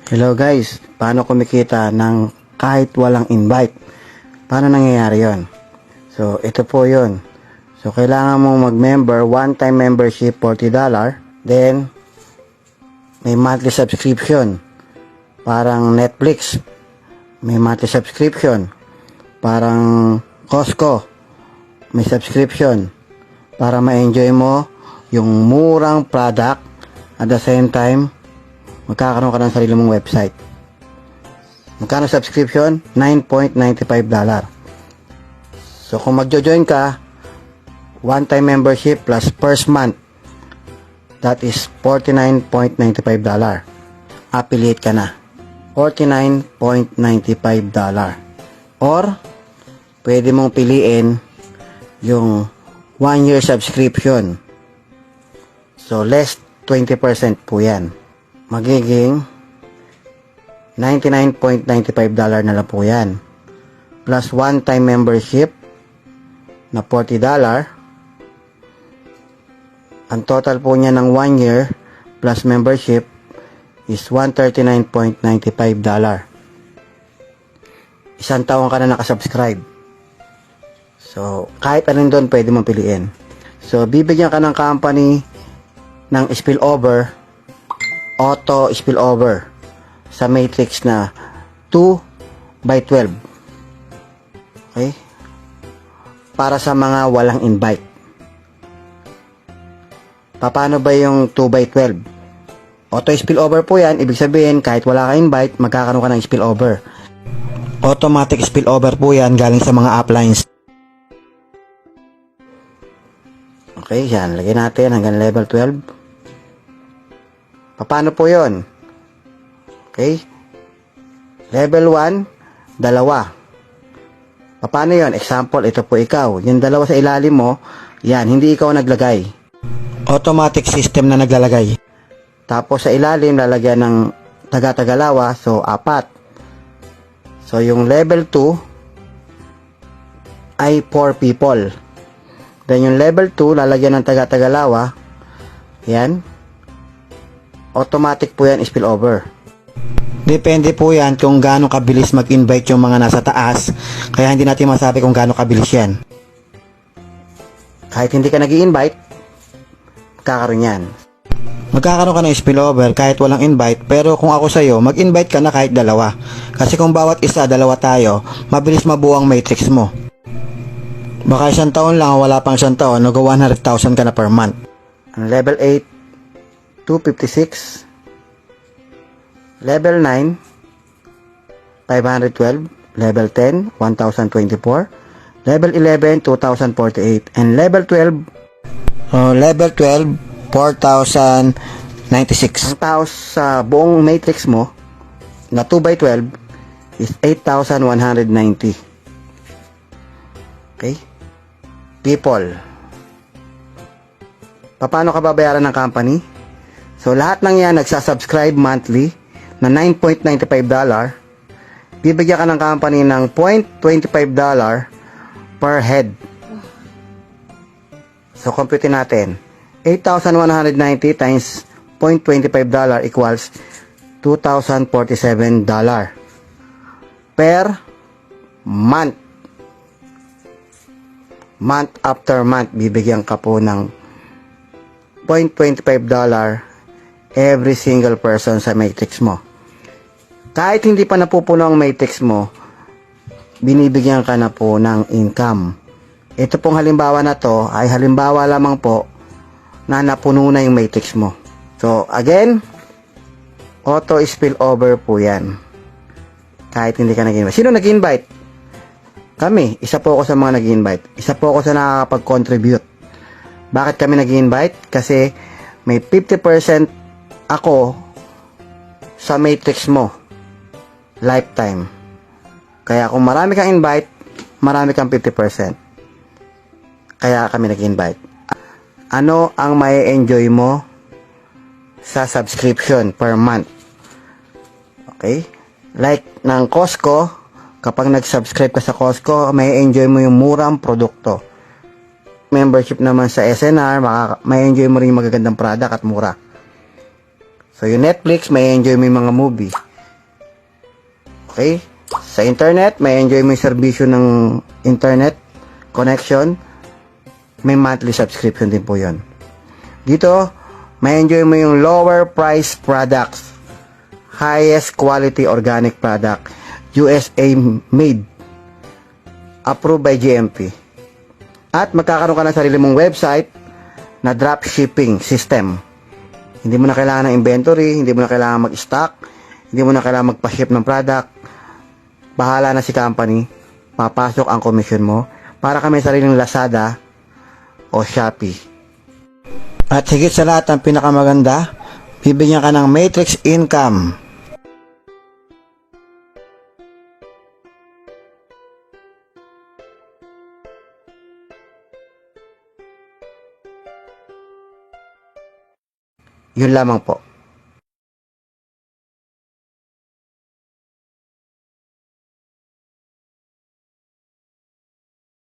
Hello guys, paano kumikita ng kahit walang invite? Paano nangyayari yon? So, ito po yon. So, kailangan mong mag-member, one-time membership, $40. Then, may monthly subscription. Parang Netflix. May monthly subscription. Parang Costco. May subscription. Para ma-enjoy mo yung murang product at the same time, magkakaroon ka ng sarili mong website. Magkano subscription? $9.95. So, kung magjo-join ka, one-time membership plus first month, that is $49.95. Affiliate ka na. $49.95. Or, pwede mong piliin yung 1-year subscription. So, less 20% po yan. Magiging $99.95 na lang po yan. Plus one-time membership na $40. Ang total po niya ng 1 year plus membership is $139.95. Isang taon ka na nakasubscribe. So, kahit anong doon pwede mong piliin. So, bibigyan ka ng company ng spillover, auto spillover sa matrix na 2/12. Okay? Para sa mga walang invite. Paano ba yung 2/12? Auto spillover po yan. Ibig sabihin, kahit wala ka invite, magkakaroon ka ng spillover. Automatic spillover po yan galing sa mga uplines. Okay, yan. Lagyan natin hanggang level 12. Paano po yon? Okay? Level 1, dalawa. Paano yon? Example, ito po ikaw. Yung dalawa sa ilalim mo, yan, hindi ikaw naglagay. Automatic system na naglalagay. Tapos sa ilalim, lalagyan ng taga-tagalawa, so 4. So yung level 2 ay 4 people. Then yung level 2, lalagyan ng taga-tagalawa, yan. Automatic po yan spillover. Depende po yan kung gaano kabilis mag-invite yung mga nasa taas. Kaya hindi natin masabi kung gaano kabilis yan. Kahit hindi ka nag-i-invite, magkakaroon yan. Magkakaroon ka ng spillover kahit walang invite. Pero kung ako sa'yo, mag-invite ka na kahit dalawa. Kasi kung bawat isa, dalawa tayo, mabilis mabuo ang matrix mo. Baka 1 taon lang, wala pang 1 taon, nag 100,000 ka na per month. Ang level 8, 256. Level 9, 512. Level 10, 1024. Level 11, 2048. And level 12, level 12, 4096. Ang taos sa buong matrix mo na 2/12 is 8,190. Okay? People. Paano ka babayaran ng company? So, lahat ng yan nagsasubscribe monthly na $9.95. Bibigyan ka ng company ng $0.25 per head. So, compute natin. 8,190 times $0.25 equals $2,047 per month. Month after month, bibigyan ka po ng $0.25 every single person sa matrix mo. Kahit hindi pa napupuno ang matrix mo, binibigyan ka na po ng income. Ito pong halimbawa na to ay halimbawa lamang po na napuno na yung matrix mo. So, again, auto spillover po yan. Kahit hindi ka nag-invite. Sino nag-invite? Kami. Isa po ako sa mga nag-invite. Isa po ako sa nakakapag-contribute. Bakit kami nag-invite? Kasi may 50% ako sa matrix mo. Lifetime. Kaya kung marami kang invite, marami kang 50%. Kaya kami nag-invite. Ano ang may enjoy mo sa subscription per month? Okay? Like ng Costco, kapag nag-subscribe ka sa Costco, may enjoy mo yung murang produkto. Membership naman sa SNR, may enjoy mo rin yung magagandang product at mura. So, yung Netflix, may enjoy mo yung mga movie. Okay? Sa internet, may enjoy mo yung serbisyo ng internet connection. May monthly subscription din po yon. Dito, may enjoy mo yung lower price products. Highest quality organic product. USA made. Approved by GMP. At magkakaroon ka ng sarili mong website na dropshipping system. Hindi mo na kailangan ng inventory, hindi mo na kailangan mag-stock, hindi mo na kailangan magpa-ship ng product. Bahala na si company, papasok ang commission mo para ka may sariling Lazada o Shopee. At higit sa lahat, ang pinakamaganda, bibigyan ka ng matrix income. Yun lamang po.